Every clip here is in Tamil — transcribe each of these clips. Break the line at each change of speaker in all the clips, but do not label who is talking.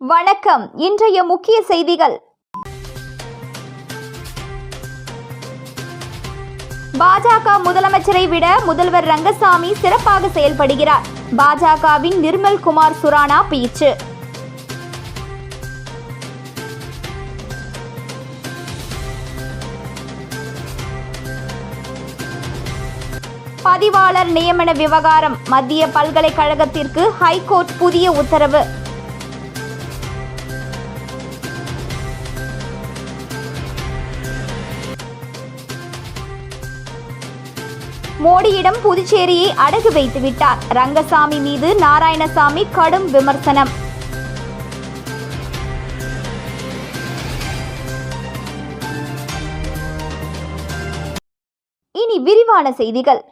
வணக்கம். இன்றைய முக்கிய செய்திகள். பாஜக முதலமைச்சரை விட முதல்வர் ரங்கசாமி சிறப்பாக செயல்படுகிறார். பாஜகவின் நிர்மல் குமார் சுரானா பேச்சு. பதிவாளர் நியமன விவகாரம். மத்திய பல்கலைக்கழகத்திற்கு ஹைகோர்ட் புதிய உத்தரவு. மோடியிடம் புதுச்சேரியை அடகு வைத்து விட்டார். ரங்கசாமி மீது நாராயணசாமி கடும் விமர்சனம். இனி விரிவான செய்திகள்.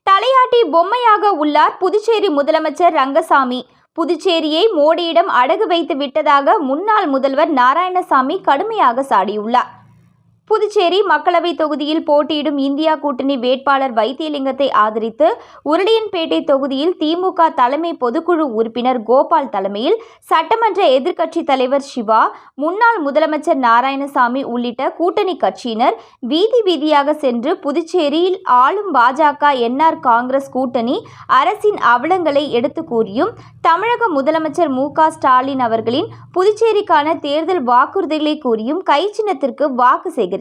தலையாட்டி பொம்மையாக உள்ளார் புதுச்சேரி முதலமைச்சர் ரங்கசாமி. புதுச்சேரியை மோடியிடம் அடகு வைத்து விட்டதாக முன்னாள் முதல்வர் நாராயணசாமி கடுமையாக சாடியுள்ளார். புதுச்சேரி மக்களவை தொகுதியில் போட்டியிடும் இந்தியா கூட்டணி வேட்பாளர் வைத்தியலிங்கத்தை ஆதரித்து உருளையன்பேட்டை தொகுதியில் திமுக தலைமை பொதுக்குழு உறுப்பினர் கோபால் தலைமையில் சட்டமன்ற எதிர்க்கட்சித் தலைவர் சிவா, முன்னாள் முதலமைச்சர் நாராயணசாமி உள்ளிட்ட கூட்டணி கட்சியினர் வீதி வீதியாக சென்று புதுச்சேரியில் ஆளும் பாஜக என்ஆர் காங்கிரஸ் கூட்டணி அரசின் அவலங்களை எடுத்து கூறியும் தமிழக முதலமைச்சர் மு.க. ஸ்டாலின் அவர்களின் புதுச்சேரிக்கான தேர்தல் வாக்குறுதிகளை கூறியும் கை சின்னத்திற்கு வாக்கு சேகரித்தனர்.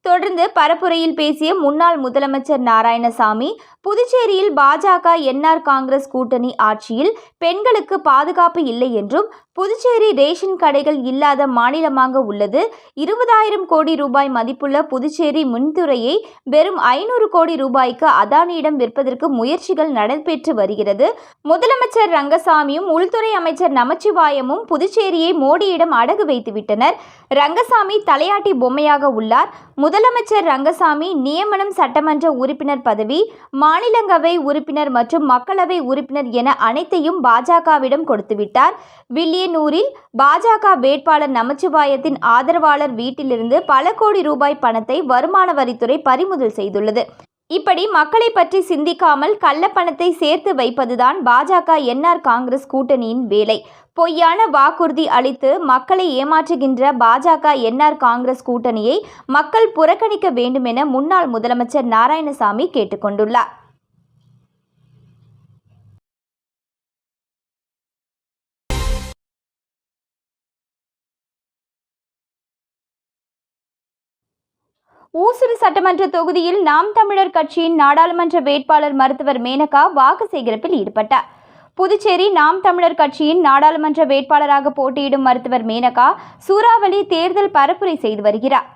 தொடர்ந்து பரப்புரையில் பேசிய முன்னாள் முதலமைச்சர் நாராயணசாமி, புதுச்சேரியில் பாஜக என்ஆர் காங்கிரஸ் கூட்டணி ஆட்சியில் பெண்களுக்கு பாதுகாப்பு இல்லை என்றும் புதுச்சேரி ரேஷன் கடைகள் இல்லாத மாநிலமாக உள்ளது. 20,000 கோடி ரூபாய் மதிப்புள்ள புதுச்சேரி மின்துறையை வெறும் 500 கோடி ரூபாய்க்கு அதானியிடம் விற்பதற்கு முயற்சிகள் நடைபெற்று வருகிறது. முதலமைச்சர் ரங்கசாமியும் உள்துறை அமைச்சர் நமச்சிவாயமும் புதுச்சேரியை மோடியிடம் அடகு வைத்துவிட்டனர். ரங்கசாமி தலையாட்டி பொம்மையாக உள்ளார். முதலமைச்சர் ரங்கசாமி நியமனம், சட்டமன்ற உறுப்பினர் பதவி, மாநிலங்களவை உறுப்பினர் மற்றும் மக்களவை உறுப்பினர் என அனைத்தையும் பாஜகவிடம் கொடுத்துவிட்டார். வில்லியனூரில் பாஜக வேட்பாளர் நமச்சிவாயத்தின் ஆதரவாளர் வீட்டிலிருந்து பல கோடி ரூபாய் பணத்தை வருமான வரித்துறை பறிமுதல் செய்துள்ளது. இப்படி மக்களை பற்றி சிந்திக்காமல் கள்ளப்பணத்தை சேர்த்து வைப்பதுதான் பாஜக என்ஆர் காங்கிரஸ் கூட்டணியின் வேலை. பொய்யான வாக்குறுதி அளித்து மக்களை ஏமாற்றுகின்ற பாஜக என்ஆர் காங்கிரஸ் கூட்டணியை மக்கள் புறக்கணிக்க வேண்டும் என முன்னாள் முதலமைச்சர் நாராயணசாமி கேட்டுக்கொண்டுள்ளார். ஊசுடு சட்டமன்ற தொகுதியில் நாம் தமிழர் கட்சியின் நாடாளுமன்ற வேட்பாளர் மருத்துவர் மேனகா வாக்கு சேகரிப்பில் ஈடுபட்டார். புதுச்சேரி நாம் தமிழர் கட்சியின் நாடாளுமன்ற வேட்பாளராக போட்டியிடும் மருத்துவர் மேனகா சூறாவளி தேர்தல் பரப்புரை செய்து வருகிறார்.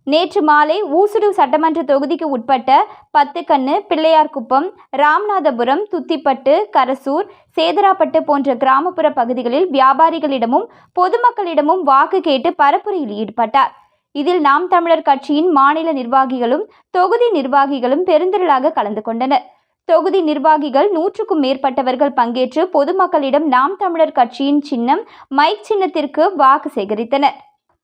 நேற்று மாலை ஊசுடு சட்டமன்ற தொகுதிக்கு உட்பட்ட பத்துக்கண்ணு, பிள்ளையார்குப்பம், ராமநாதபுரம், துத்திப்பட்டு, கரசூர், சேதராப்பட்டு போன்ற கிராமப்புற பகுதிகளில் வியாபாரிகளிடமும் பொதுமக்களிடமும் வாக்கு கேட்டு பரப்புரையில் ஈடுபட்டார். இதில் நாம் தமிழர் கட்சியின் மாநில நிர்வாகிகளும் தொகுதி நிர்வாகிகளும் பெருந்திரளாக கலந்து கொண்டனர். தொகுதி நிர்வாகிகள் 100க்கும் மேற்பட்டவர்கள் பங்கேற்று பொதுமக்களிடம் நாம் தமிழர் கட்சியின் சின்னம் மைக் சின்னத்திற்கு வாக்கு சேகரித்தனர்.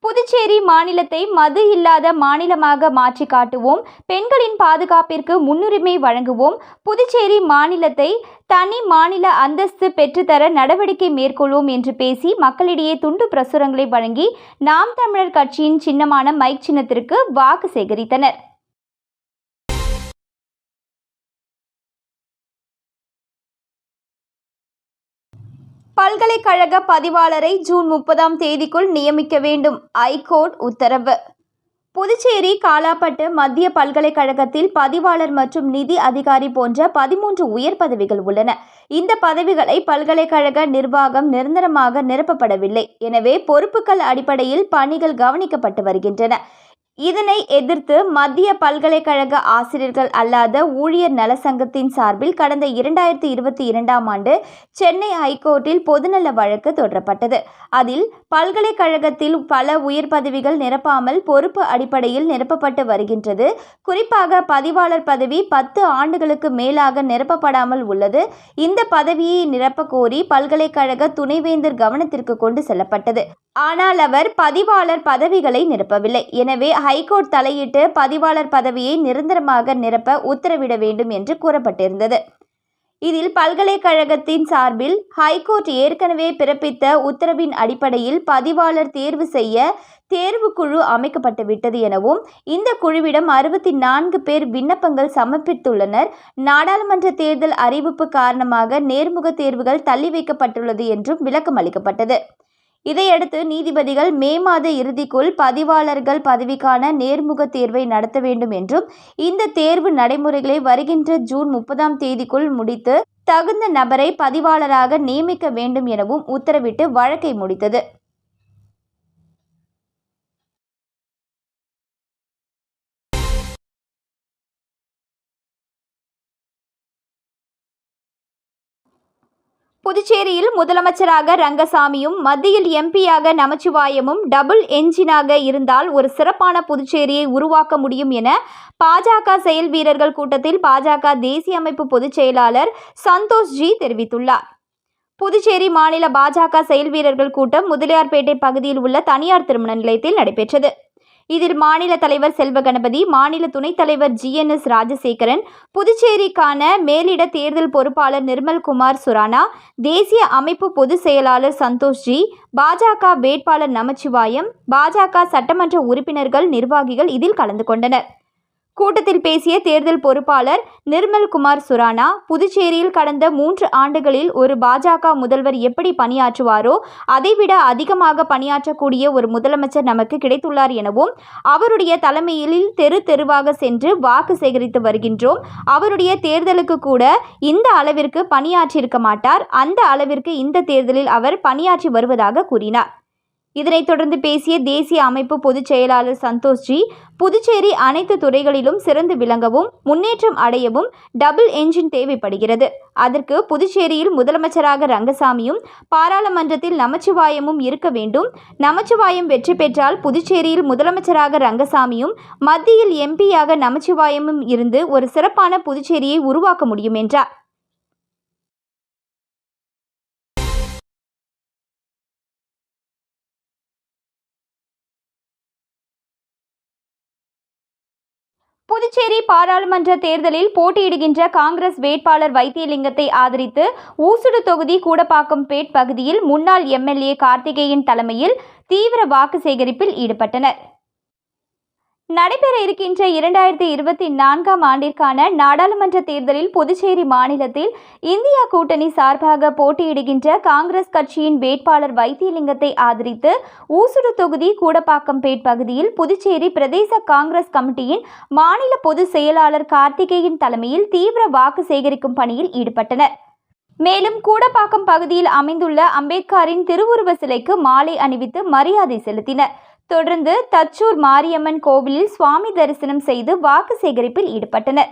புதுச்சேரி மாநிலத்தை மது இல்லாத மாநிலமாக மாற்றி காட்டுவோம், பெண்களின் பாதுகாப்பிற்கு முன்னுரிமை வழங்குவோம், புதுச்சேரி மாநிலத்தை தனி மாநில அந்தஸ்து பெற்றுத்தர நடவடிக்கை மேற்கொள்வோம் என்று பேசி மக்களிடையே துண்டு பிரசுரங்களை வழங்கி நாம் தமிழர் கட்சியின் சின்னமான மைக் சின்னத்திற்கு வாக்கு சேகரித்தனர். பல்கலைக்கழக பதிவாளரை ஜூன் 30ஆம் தேதிக்குள் நியமிக்க வேண்டும். ஐகோர்ட் உத்தரவு. புதுச்சேரி காலாப்பட்டு மத்திய பல்கலைக்கழகத்தில் பதிவாளர் மற்றும் நிதி அதிகாரி போன்ற 13 உயர் பதவிகள் உள்ளன. இந்த பதவிகளை பல்கலைக்கழக நிர்வாகம் நிரந்தரமாக நிரப்பப்படவில்லை. எனவே பொறுப்புகள் அடிப்படையில் பணிகள் கவனிக்கப்பட்டு வருகின்றன. இதனை எதிர்த்து மத்திய பல்கலைக்கழக ஆசிரியர்கள் அல்லாத ஊழியர் நல சங்கத்தின் சார்பில் கடந்த 2022ஆம் ஆண்டு சென்னை ஹைகோர்ட்டில் பொதுநல வழக்கு தொடரப்பட்டது. அதில் பல்கலைக்கழகத்தில் பல உயர் பதவிகள் நிரப்பாமல் பொறுப்பு அடிப்படையில் நிரப்பப்பட்டு வருகின்றது. குறிப்பாக பதிவாளர் பதவி 10 ஆண்டுகளுக்கு மேலாக நிரப்பப்படாமல் உள்ளது. இந்த பதவியை நிரப்ப கோரி பல்கலைக்கழக துணைவேந்தர் கவனத்திற்கு கொண்டு செல்லப்பட்டது. ஆனால் அவர் பதிவாளர் பதவிகளை நிரப்பவில்லை. எனவே ஹைகோர்ட் தலையிட்டு பதிவாளர் பதவியை நிரந்தரமாக நிரப்ப உத்தரவிட வேண்டும் என்று கூறப்பட்டிருந்தது. இதில் பல்கலைக்கழகத்தின் சார்பில் ஹைகோர்ட் ஏற்கனவே பிறப்பித்த உத்தரவின் அடிப்படையில் பதிவாளர் தேர்வு செய்ய தேர்வுக்குழு அமைக்கப்பட்டுவிட்டது எனவும் இந்த குழுவிடம் 64 பேர் விண்ணப்பங்கள் சமர்ப்பித்துள்ளனர். நாடாளுமன்ற தேர்தல் அறிவிப்பு காரணமாக நேர்முக தேர்வுகள் தள்ளி வைக்கப்பட்டுள்ளது என்றும் விளக்கம் அளிக்கப்பட்டது. இதையடுத்து நீதிபதிகள் மே மாத இறுதிக்குள் பதிவாளர்கள் பதவிக்கான நேர்முக தேர்வை நடத்த வேண்டும் என்றும் இந்த தேர்வு நடைமுறைகளை வருகின்ற ஜூன் 30ஆம் தேதிக்குள் முடித்து தகுந்த நபரை பதிவாளராக நியமிக்க வேண்டும் எனவும் உத்தரவிட்டு வழக்கை முடித்தது. புதுச்சேரியில் முதலமைச்சராக ரங்கசாமியும் மத்தியில் எம்பியாக நமச்சிவாயமும் டபுள் என்ஜினாக இருந்தால் ஒரு சிறப்பான புதுச்சேரியை உருவாக்க முடியும் என பாஜக செயல் வீரர்கள் கூட்டத்தில் பாஜக தேசிய அமைப்பு பொதுச் செயலாளர் சந்தோஷ்ஜி தெரிவித்துள்ளார். புதுச்சேரி மாநில பாஜக செயல் வீரர்கள் கூட்டம் முதலியார்பேட்டை பகுதியில் உள்ள தனியார் திருமண நிலையத்தில் நடைபெற்றது. இதில் மாநில தலைவர் செல்வ கணபதி, மாநில துணைத் தலைவர் GNS ராஜசேகரன், புதுச்சேரிக்கான மேலிட தேர்தல் பொறுப்பாளர் நிர்மல்குமார் சுரானா, தேசிய அமைப்பு பொதுச் செயலாளர் சந்தோஷ்ஜி, பாஜக வேட்பாளர் நமச்சிவாயம், பாஜக சட்டமன்ற உறுப்பினர்கள், நிர்வாகிகள் இதில் கலந்து கொண்டனர். கூட்டத்தில் பேசிய தேர்தல் பொறுப்பாளர் நிர்மல்குமார் சுரானா, புதுச்சேரியில் கடந்த 3 ஆண்டுகளில் ஒரு பாஜக முதல்வர் எப்படி பணியாற்றுவாரோ அதைவிட அதிகமாக பணியாற்றக்கூடிய ஒரு முதலமைச்சர் நமக்கு கிடைத்துள்ளார் எனவும், அவருடைய தலைமையில் தெரு தெருவாக சென்று வாக்கு சேகரித்து வருகின்றோம். அவருடைய தேர்தலுக்கு கூட இந்த அளவிற்கு பணியாற்றியிருக்க மாட்டார். அந்த அளவிற்கு இந்த தேர்தலில் அவர் பணியாற்றி வருவதாக கூறினார். இதனைத் தொடர்ந்து பேசிய தேசிய அமைப்பு பொதுச் செயலாளர் சந்தோஷ்ஜி, புதுச்சேரி அனைத்து துறைகளிலும் சிறந்து விளங்கவும் முன்னேற்றம் அடையவும் டபுள் என்ஜின் தேவைப்படுகிறது. அதற்கு புதுச்சேரியில் முதலமைச்சராக ரங்கசாமியும் பாராளுமன்றத்தில் நமச்சிவாயமும் இருக்க வேண்டும். நமச்சிவாயம் வெற்றி பெற்றால் புதுச்சேரியில் முதலமைச்சராக ரங்கசாமியும் மத்தியில் எம்பியாக நமச்சிவாயமும் இருந்து ஒரு சிறப்பான புதுச்சேரியை உருவாக்க முடியும் என்றார். புதுச்சேரி பாராளுமன்ற தேர்தலில் போட்டியிடுகின்ற காங்கிரஸ் வேட்பாளர் வைத்தியலிங்கத்தை ஆதரித்து ஊசுடு தொகுதி கூடப்பாக்கம்பேட் பகுதியில் முன்னாள் MLA கார்த்திகேயன் தலைமையில் தீவிர வாக்கு சேகரிப்பில் ஈடுபட்டனர். நடைபெற இருக்கின்ற 2024ஆம் ஆண்டிற்கான நாடாளுமன்ற தேர்தலில் புதுச்சேரி மாநிலத்தில் இந்தியா கூட்டணி சார்பாக போட்டியிடுகின்ற காங்கிரஸ் கட்சியின் வேட்பாளர் வைத்தியலிங்கத்தை ஆதரித்து ஊசுடு தொகுதி கூடப்பாக்கம்பேட் பகுதியில் புதுச்சேரி பிரதேச காங்கிரஸ் கமிட்டியின் மாநில பொதுச் செயலாளர் கார்த்திகேயன் தலைமையில் தீவிர வாக்கு சேகரிக்கும் பணியில் ஈடுபட்டனர். மேலும் கூடப்பாக்கம் பகுதியில் அமைந்துள்ள அம்பேத்கரின் திருவுருவ சிலைக்கு மாலை அணிவித்து மரியாதை செலுத்தினர். தொடர்ந்து தச்சூர் மாரியம்மன் கோவிலில் சுவாமி தரிசனம் செய்து வாக்கு சேகரிப்பில் ஈடுபட்டனர்.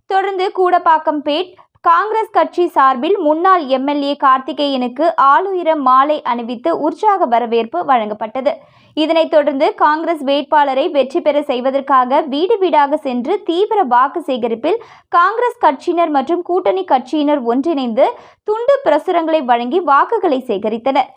தொடர்ந்து கூடப்பாக்கம்பேட் காங்கிரஸ் கட்சி சார்பில் முன்னாள் MLA கார்த்திகேயனுக்கு ஆளுயர மாலை அணிவித்து உற்சாக வரவேற்பு வழங்கப்பட்டது. இதனைத் தொடர்ந்து காங்கிரஸ் வேட்பாளரை வெற்றி பெற செய்வதற்காக வீடு வீடாக சென்று தீவிர வாக்கு சேகரிப்பில் காங்கிரஸ் கட்சியினர் மற்றும் கூட்டணி கட்சியினர் ஒன்றிணைந்து துண்டு பிரசுரங்களை வழங்கி வாக்குகளை சேகரித்தனர்.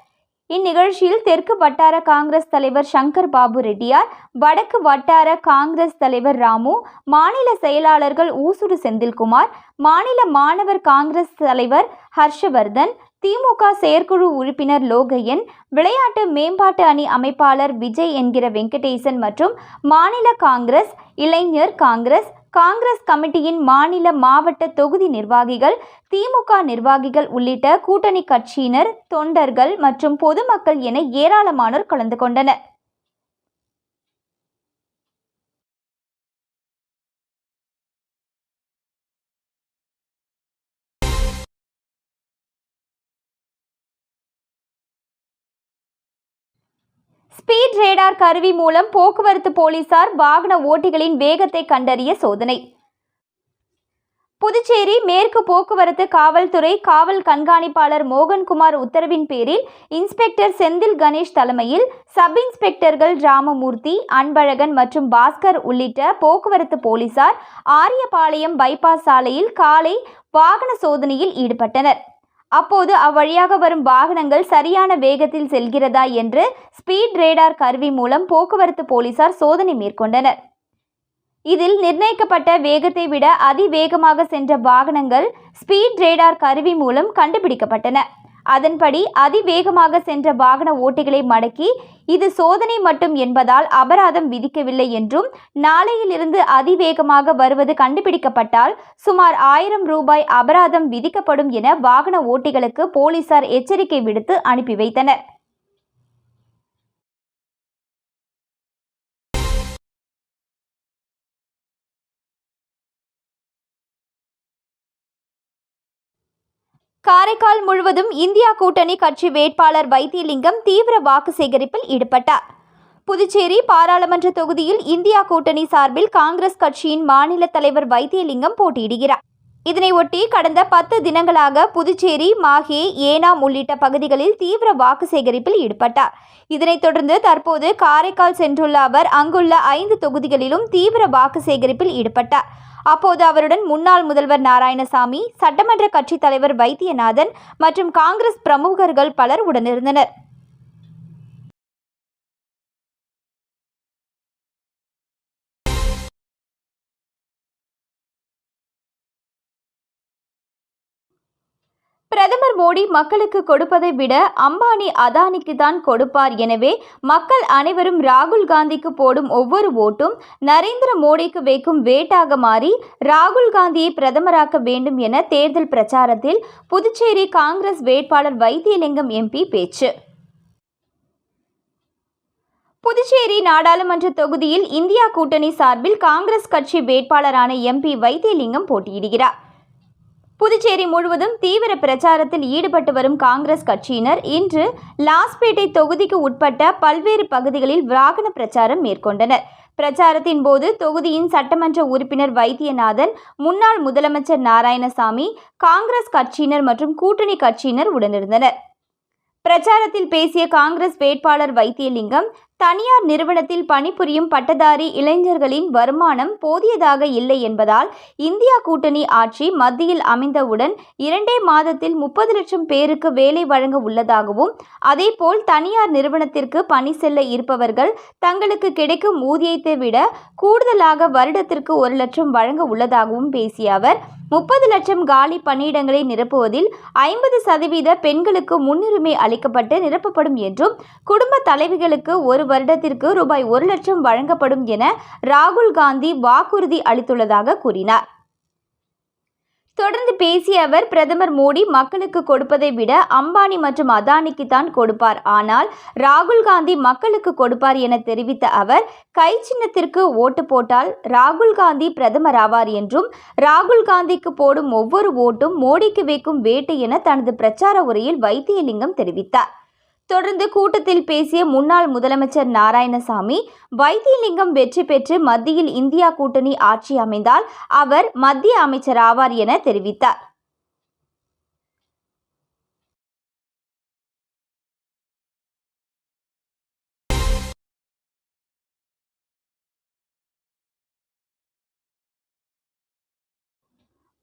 இந்நிகழ்ச்சியில் தெற்கு வட்டார காங்கிரஸ் தலைவர் சங்கர் பாபு ரெட்டியார், வடக்கு வட்டார காங்கிரஸ் தலைவர் ராமு, மாநில செயலாளர்கள் ஊசுடு செந்தில்குமார், மாநில மாணவர் காங்கிரஸ் தலைவர் ஹர்ஷவர்தன், திமுக செயற்குழு உறுப்பினர் லோகையன், விளையாட்டு மேம்பாட்டு அணி அமைப்பாளர் விஜய் என்கிற வெங்கடேசன் மற்றும் மாநில காங்கிரஸ், இளைஞர் காங்கிரஸ், காங்கிரஸ் கமிட்டியின் மாநில மாவட்ட தொகுதி நிர்வாகிகள், திமுக நிர்வாகிகள் உள்ளிட்ட கூட்டணி கட்சியினர், தொண்டர்கள் மற்றும் பொதுமக்கள் என ஏராளமானோர் கலந்து கொண்டனர். ஸ்பீட் ரேடார் கருவி மூலம் போக்குவரத்து போலீசார் வாகன ஓட்டிகளின் வேகத்தை கண்டறிய சோதனை. புதுச்சேரி மேற்கு போக்குவரத்து காவல்துறை காவல் கண்காணிப்பாளர் மோகன்குமார் உத்தரவின் பேரில் இன்ஸ்பெக்டர் செந்தில் கணேஷ் தலைமையில் சப் இன்ஸ்பெக்டர்கள் ராமமூர்த்தி, அன்பழகன் மற்றும் பாஸ்கர் உள்ளிட்ட போக்குவரத்து போலீசார் ஆரியபாளையம் பைபாஸ் சாலையில் காலை வாகன சோதனையில் ஈடுபட்டனர். அப்போது அவ்வழியாக வரும் வாகனங்கள் சரியான வேகத்தில் செல்கிறதா என்று ஸ்பீட் ரேடார் கருவி மூலம் போக்குவரத்து போலீசார் சோதனை மேற்கொண்டனர். இதில் நிர்ணயிக்கப்பட்ட வேகத்தை விட அதிவேகமாக சென்ற வாகனங்கள் ஸ்பீட் ரேடார் கருவி மூலம் கண்டுபிடிக்கப்பட்டன. அதன்படி அதிவேகமாக சென்ற வாகன ஓட்டிகளை மடக்கி இது சோதனை மட்டும் என்பதால் அபராதம் விதிக்கவில்லை என்றும், நாளையிலிருந்து அதிவேகமாக வருவது கண்டுபிடிக்கப்பட்டால் சுமார் 1000 ரூபாய் அபராதம் விதிக்கப்படும் என வாகன ஓட்டிகளுக்கு போலீசார் எச்சரிக்கை விடுத்து அனுப்பி வைத்தனர். காரைக்கால் முழுவதும் இந்தியா கூட்டணி கட்சி வேட்பாளர் வைத்தியலிங்கம் தீவிர வாக்கு சேகரிப்பில் ஈடுபட்டார். புதுச்சேரி பாராளுமன்ற தொகுதியில் இந்தியா கூட்டணி சார்பில் காங்கிரஸ் கட்சியின் மாநில தலைவர் வைத்தியலிங்கம் போட்டியிடுகிறார். இதனையொட்டி கடந்த 10 தினங்களாக புதுச்சேரி, மாஹே, ஏனாம் உள்ளிட்ட பகுதிகளில் தீவிர வாக்கு சேகரிப்பில் ஈடுபட்டார். இதனைத் தொடர்ந்து தற்போது காரைக்கால் சென்றுள்ள அவர் அங்குள்ள 5 தொகுதிகளிலும் தீவிர வாக்கு சேகரிப்பில் ஈடுபட்டார். அப்போது அவருடன் முன்னாள் முதல்வர் நாராயணசாமி, சட்டமன்ற கட்சி தலைவர் வைத்தியநாதன் மற்றும் காங்கிரஸ் பிரமுகர்கள் பலர் உடனிருந்தனர். பிரதமர் மோடி மக்களுக்கு கொடுப்பதை விட அம்பானி, அதானிக்கு தான் கொடுப்பார். எனவே மக்கள் அனைவரும் ராகுல் காந்திக்கு போடும் ஒவ்வொரு ஓட்டும் நரேந்திர மோடிக்கு வைக்கும் வேட்டாக மாறி ராகுல் காந்தியை பிரதமராக்க வேண்டும் என தேர்தல் பிரச்சாரத்தில் புதுச்சேரி காங்கிரஸ் வேட்பாளர் வைத்தியலிங்கம் எம்பி பேச்சு. புதுச்சேரி நாடாளுமன்ற தொகுதியில் இந்தியா கூட்டணி சார்பில் காங்கிரஸ் கட்சி வேட்பாளரான எம்பி வைத்தியலிங்கம் போட்டியிடுகிறார். புதுச்சேரி முழுவதும் தீவிர பிரச்சாரத்தில் ஈடுபட்டு வரும் காங்கிரஸ் கட்சியினர் இன்று லாஸ்பேட்டை தொகுதிக்கு உட்பட்ட பல்வேறு பகுதிகளில் வாகன பிரச்சாரம் மேற்கொண்டனர். பிரச்சாரத்தின் போது தொகுதியின் சட்டமன்ற உறுப்பினர் வைத்தியநாதன், முன்னாள் முதலமைச்சர் நாராயணசாமி, காங்கிரஸ் கட்சியினர் மற்றும் கூட்டணி கட்சியினர் உடனிருந்தனர். பிரச்சாரத்தில் பேசிய காங்கிரஸ் வேட்பாளர் வைத்தியலிங்கம், தனியார் நிறுவனத்தில் பணிபுரியும் பட்டதாரி இளைஞர்களின் வருமானம் போதியதாக இல்லை என்பதால் இந்தியா கூட்டணி ஆட்சி மத்தியில் அமைந்தவுடன் 2 மாதத்தில் 30 லட்சம் பேருக்கு வேலை வழங்க உள்ளதாகவும், அதேபோல் தனியார் நிறுவனத்திற்கு பணி செல்ல இருப்பவர்கள் தங்களுக்கு கிடைக்கும் ஊதியத்தை விட கூடுதலாக வருடத்திற்கு 1 லட்சம் வழங்க உள்ளதாகவும் பேசிய அவர், 30 லட்சம் காலி பணியிடங்களை நிரப்புவதில் 50% பெண்களுக்கு முன்னுரிமை அளிக்கப்பட்டு நிரப்பப்படும் என்றும், குடும்ப தலைவிகளுக்கு ஒரு வருடத்திற்கு ரூபாய் 1 லட்சம் வழங்கப்படும் என ராகுல் காந்தி வாக்குறுதி அளித்துள்ளதாக கூறினார். தொடர்ந்து பேசிய அவர், பிரதமர் மோடி மக்களுக்கு கொடுப்பதை விட அம்பானி மற்றும் அதானிக்கு தான் கொடுப்பார். ஆனால் ராகுல் காந்தி மக்களுக்கு கொடுப்பார் என தெரிவித்த அவர், கை சின்னத்திற்கு ஓட்டு போட்டால் ராகுல் காந்தி பிரதமர் ஆவார் என்றும், ராகுல் காந்திக்கு போடும் ஒவ்வொரு ஓட்டும் மோடிக்கு வைக்கும் வேட்டு என தனது பிரச்சார உரையில் வைத்தியலிங்கம் தெரிவித்தார். தொடர்ந்து கூட்டத்தில் பேசிய முன்னாள் முதலமைச்சர் நாராயணசாமி, வைத்தியலிங்கம் வெற்றி பெற்று மத்தியில் இந்தியா கூட்டணி ஆட்சி அமைந்தால் அவர் மத்திய அமைச்சர் ஆவார் என தெரிவித்தார்.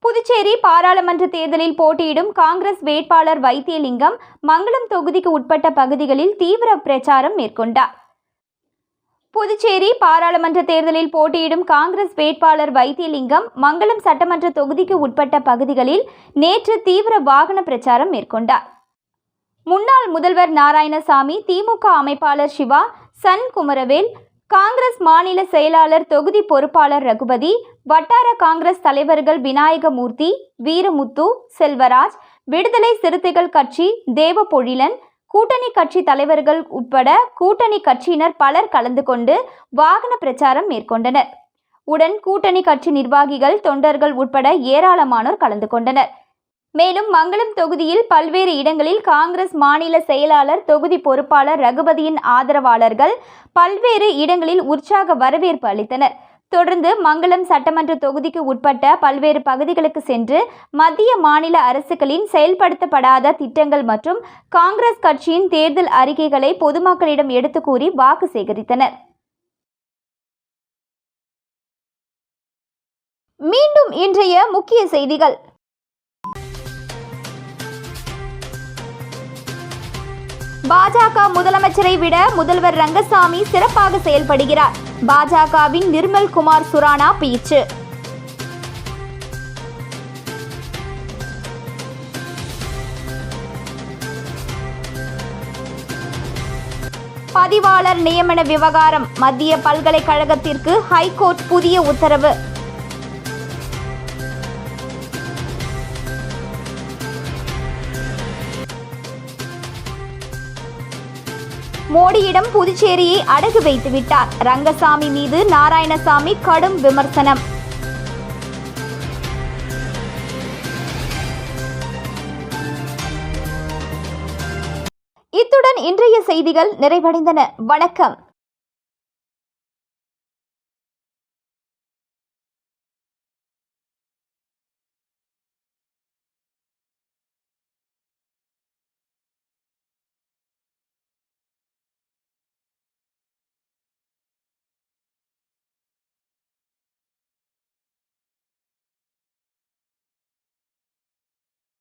புதுச்சேரி பாராளுமன்ற தேர்தலில் போட்டியிடும் காங்கிரஸ் வேட்பாளர் வைத்தியலிங்கம் மங்களம் தொகுதிக்கு உட்பட்ட பகுதிகளில் தீவிர பிரச்சாரம் மேற்கொண்டார். புதுச்சேரி பாராளுமன்ற தேர்தலில் போட்டியிடும் காங்கிரஸ் வேட்பாளர் வைத்தியலிங்கம் மங்களம் சட்டமன்ற தொகுதிக்கு உட்பட்ட பகுதிகளில் நேற்று தீவிர வாகன பிரச்சாரம் மேற்கொண்டார். முன்னாள் முதல்வர் நாராயணசாமி, திமுக அமைப்பாளர் சிவா, சன் குமரவேல், காங்கிரஸ் மாநில செயலாளர் தொகுதி பொறுப்பாளர் ரகுபதி, வட்டார காங்கிரஸ் தலைவர்கள் விநாயகமூர்த்தி, வீரமுத்து, செல்வராஜ், விடுதலை சிறுத்தைகள் கட்சி தேவபொழிலன், கூட்டணி கட்சி தலைவர்கள் உட்பட கூட்டணி கட்சியினர் பலர் கலந்து கொண்டு வாகன பிரச்சாரம் மேற்கொண்டனர். உடன் கூட்டணி கட்சி நிர்வாகிகள், தொண்டர்கள் உட்பட ஏராளமானோர் கலந்து கொண்டனர். மேலும் மங்களம் தொகுதியில் பல்வேறு இடங்களில் காங்கிரஸ் மாநில செயலாளர், தொகுதி பொறுப்பாளர் ரகுபதியின் ஆதரவாளர்கள் பல்வேறு இடங்களில் உற்சாக வரவேற்பு அளித்தனர். தொடர்ந்து மங்களம் சட்டமன்ற தொகுதிக்கு உட்பட்ட பல்வேறு பகுதிகளுக்கு சென்று மத்திய, மாநில அரசுகளின் செயல்படுத்தப்படாத திட்டங்கள் மற்றும் காங்கிரஸ் கட்சியின் தேர்தல் அறிக்கைகளை பொதுமக்களிடம் எடுத்து கூறி வாக்கு சேகரித்தனர். மீண்டும் இன்றைய முக்கிய செய்திகள். பாஜக முதலமைச்சரை விட முதல்வர் ரங்கசாமி சிறப்பாக செயல்படுகிறார். பாஜகவின் நிர்மல் குமார் சுரானா பேச்சு. பதிவாளர் நியமன விவகாரம், மத்திய பல்கலைக்கழகத்திற்கு ஹைகோர்ட் புதிய உத்தரவு. மோடியிடம் புதுச்சேரியை அடகு வைத்து விட்டார். ரங்கசாமி மீது நாராயணசாமி கடும் விமர்சனம். இத்துடன் இன்றைய செய்திகள் நிறைவடைந்தன. வணக்கம்.